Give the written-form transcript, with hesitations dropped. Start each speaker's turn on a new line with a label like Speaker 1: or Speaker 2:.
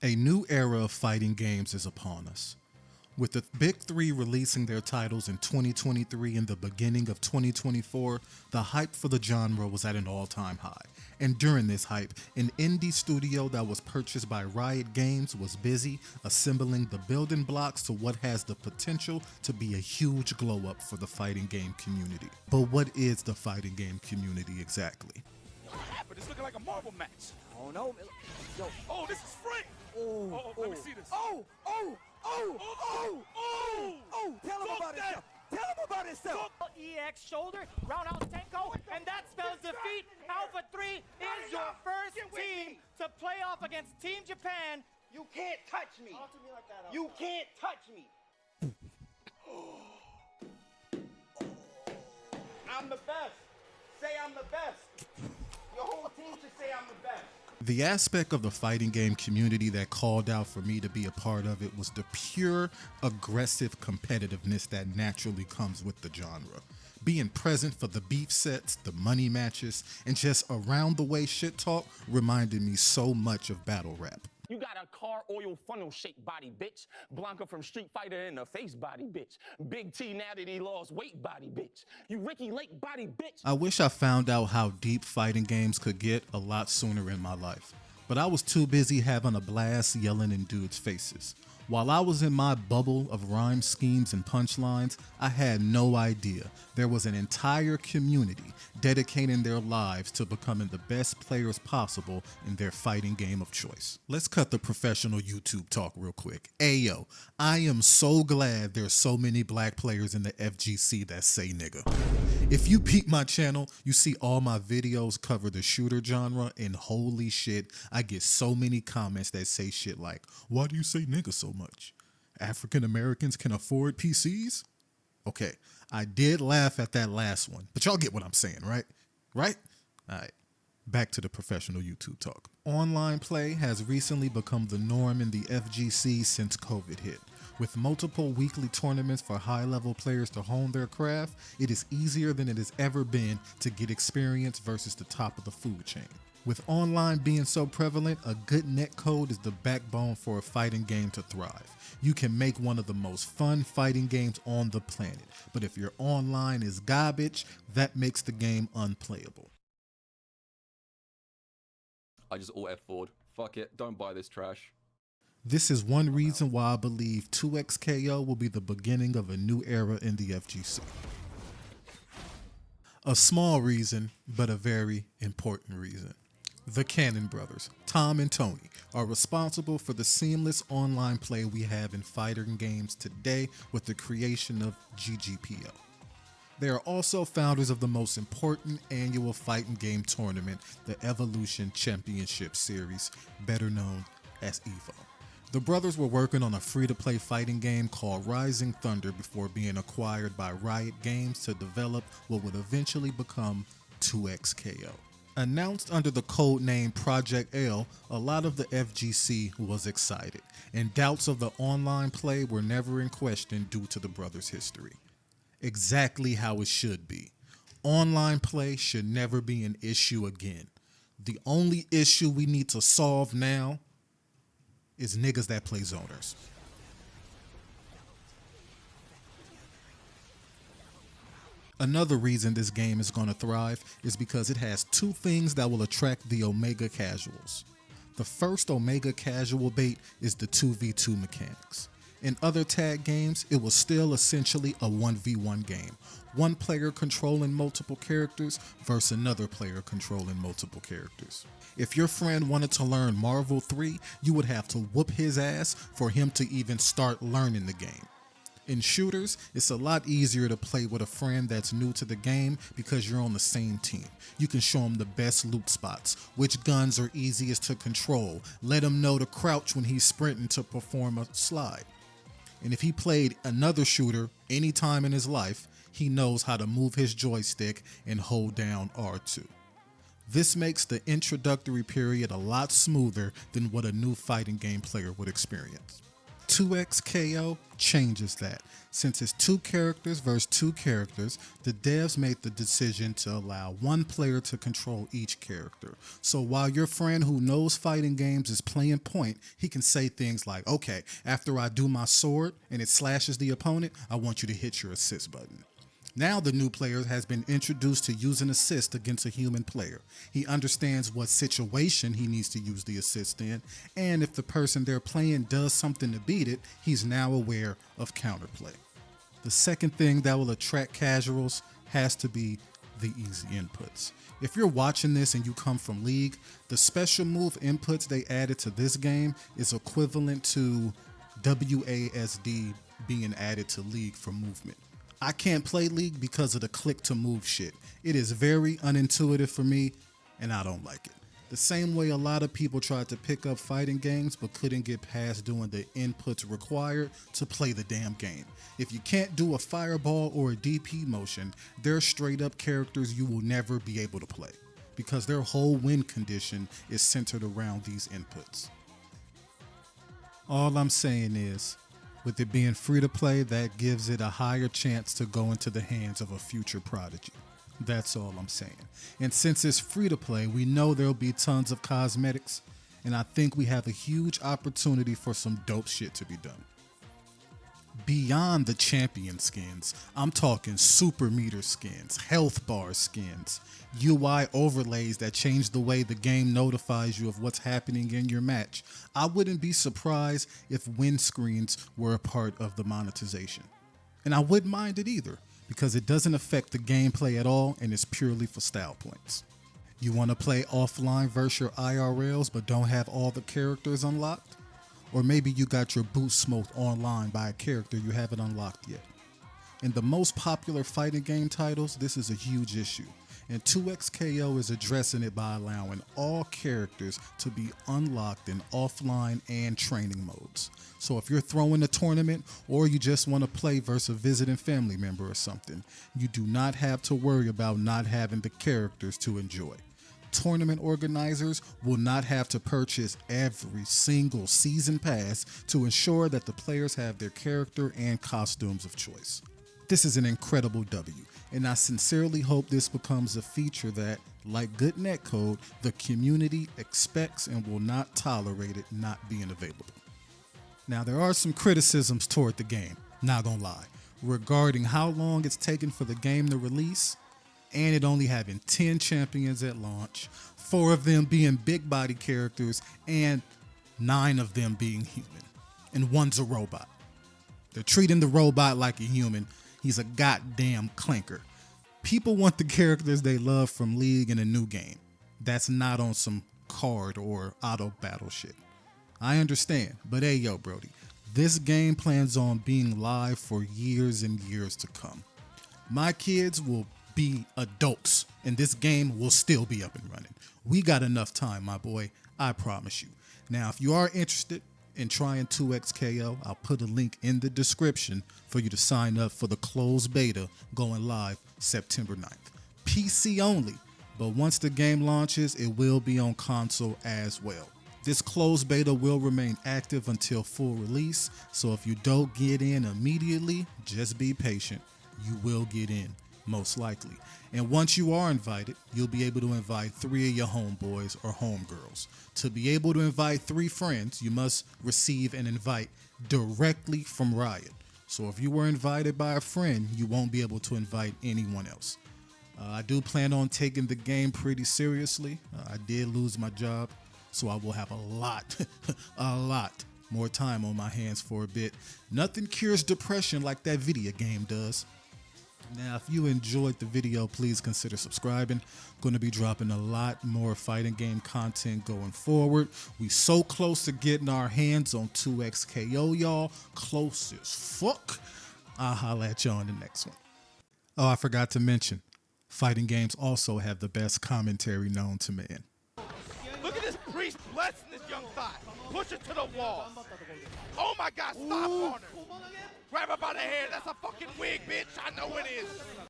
Speaker 1: A new era of fighting games is upon us. With the big three releasing their titles in 2023 and the beginning of 2024, the hype for the genre was at an all-time high. And during this hype, an indie studio that was purchased by Riot Games was busy assembling the building blocks to what has the potential to be a huge glow-up for the fighting game community. But what is the fighting game community exactly?
Speaker 2: What happened? It's looking like a marble match.
Speaker 3: Oh no. Yo.
Speaker 2: Oh, this is free.
Speaker 3: Oh,
Speaker 2: Let me see this.
Speaker 3: Oh. Tell him about himself. Tell him about himself.
Speaker 4: EX shoulder, roundhouse Tenko, and that spells defeat. Alpha 3 is your first team to play off against Team Japan.
Speaker 3: You can't touch me. You can't touch me. I'm the best. Say I'm the best. Your whole team should say I'm the best.
Speaker 1: The aspect of the fighting game community that called out for me to be a part of it was the pure, aggressive competitiveness that naturally comes with the genre. Being present for the beef sets, the money matches, and just around the way shit talk reminded me so much of battle rap.
Speaker 5: You got a car oil funnel shaped body, bitch. Blanca from Street Fighter in the face body, bitch. Big T now that he lost weight body, bitch. You Ricky Lake body, bitch.
Speaker 1: I wish I found out how deep fighting games could get a lot sooner in my life, but I was too busy having a blast yelling in dudes' faces. While I was in my bubble of rhyme schemes and punchlines, I had no idea there was an entire community dedicating their lives to becoming the best players possible in their fighting game of choice. Let's cut the professional YouTube talk real quick. Ayo, I am so glad there's so many black players in the FGC that say nigga. If you peep my channel, you see all my videos cover the shooter genre, and holy shit, I get so many comments that say shit like, why do you say nigga so much? African Americans can afford PCs? Okay, I did laugh at that last one, but y'all get what I'm saying, right? Right? All right, back to the professional YouTube talk. Online play has recently become the norm in the FGC since COVID hit. With multiple weekly tournaments for high-level players to hone their craft, it is easier than it has ever been to get experience versus the top of the food chain. With online being so prevalent, a good netcode is the backbone for a fighting game to thrive. You can make one of the most fun fighting games on the planet, but if your online is garbage, that makes the game unplayable.
Speaker 6: I just alt F4'd. Fuck it, don't buy this trash.
Speaker 1: This is one reason why I believe 2XKO will be the beginning of a new era in the FGC. A small reason, but a very important reason. The Cannon brothers, Tom and Tony, are responsible for the seamless online play we have in fighting games today with the creation of GGPO. They are also founders of the most important annual fighting game tournament, the Evolution Championship Series, better known as EVO. The brothers were working on a free-to-play fighting game called Rising Thunder before being acquired by Riot Games to develop what would eventually become 2XKO. Announced under the code name Project L, a lot of the FGC was excited, and doubts of the online play were never in question due to the brothers' history. Exactly how it should be. Online play should never be an issue again. The only issue we need to solve now is niggas that play zoners. Another reason this game is going to thrive is because it has two things that will attract the Omega casuals. The first Omega casual bait is the 2v2 mechanics. In other tag games, it was still essentially a 1v1 game. One player controlling multiple characters versus another player controlling multiple characters. If your friend wanted to learn Marvel 3, you would have to whoop his ass for him to even start learning the game. In shooters, it's a lot easier to play with a friend that's new to the game because you're on the same team. You can show them the best loot spots, which guns are easiest to control, let him know to crouch when he's sprinting to perform a slide. And if he played another shooter any time in his life, he knows how to move his joystick and hold down R2. This makes the introductory period a lot smoother than what a new fighting game player would experience. 2XKO changes that. Since it's 2 characters versus 2 characters, the devs made the decision to allow 1 player to control each character. So while your friend who knows fighting games is playing point, he can say things like, okay, after I do my sword and it slashes the opponent, I want you to hit your assist button. Now the new player has been introduced to use an assist against a human player. He understands what situation he needs to use the assist in, and if the person they're playing does something to beat it, he's now aware of counterplay. The second thing that will attract casuals has to be the easy inputs. If you're watching this and you come from League, the special move inputs they added to this game is equivalent to WASD being added to League for movement. I can't play League because of the click to move shit. It is very unintuitive for me, and I don't like it. The same way a lot of people tried to pick up fighting games but couldn't get past doing the inputs required to play the damn game. If you can't do a fireball or a DP motion, they're straight up characters you will never be able to play because their whole win condition is centered around these inputs. All I'm saying is, with it being free to play, that gives it a higher chance to go into the hands of a future prodigy. That's all I'm saying. And since it's free to play, we know there'll be tons of cosmetics, and I think we have a huge opportunity for some dope shit to be done. Beyond the champion skins, I'm talking super meter skins, health bar skins, UI overlays that change the way the game notifies you of what's happening in your match. I wouldn't be surprised if win screens were a part of the monetization. And I wouldn't mind it either, because it doesn't affect the gameplay at all and it's purely for style points. You want to play offline versus your IRLs but don't have all the characters unlocked? Or maybe you got your boot smoked online by a character you haven't unlocked yet. In the most popular fighting game titles, this is a huge issue, and 2XKO is addressing it by allowing all characters to be unlocked in offline and training modes. So if you're throwing a tournament or you just want to play versus a visiting family member or something, you do not have to worry about not having the characters to enjoy. Tournament organizers will not have to purchase every single season pass to ensure that the players have their character and costumes of choice. This is an incredible W, and I sincerely hope this becomes a feature that, like good netcode, the community expects and will not tolerate it not being available. Now, there are some criticisms toward the game, not gonna lie, regarding how long it's taken for the game to release, and it only having 10 champions at launch, 4 of them being big body characters, and 9 of them being human, and 1's a robot. They're treating the robot like a human. He's a goddamn clinker. People want the characters they love from League in a new game. That's not on some card or auto battle shit. I understand, but hey yo, Brody, this game plans on being live for years and years to come. My kids will be adults and this game will still be up and running. We got enough time, my boy, I promise you. Now, if you are interested in trying 2XKO, I'll put a link in the description for you to sign up for the closed beta going live September 9th. PC only, but once the game launches, it will be on console as well. This closed beta will remain active until full release, so if you don't get in immediately, just be patient. You will get in, most likely. And once you are invited, you'll be able to invite 3 of your homeboys or homegirls. To be able to invite 3 friends, you must receive an invite directly from Riot. So if you were invited by a friend, you won't be able to invite anyone else. I do plan on taking the game pretty seriously. I did lose my job, so I will have a lot more time on my hands for a bit. Nothing cures depression like that video game does. Now, if you enjoyed the video, please consider subscribing. I'm going to be dropping a lot more fighting game content going forward. We so close to getting our hands on 2XKO, y'all. Close as fuck. I'll holla at y'all in the next one. Oh, I forgot to mention, fighting games also have the best commentary known to man.
Speaker 2: Look at this priest blessing this young thigh. Push it to the wall. Oh my God, stop on her. Grab her by the hair. That's a fucking wig, bitch. I know it is.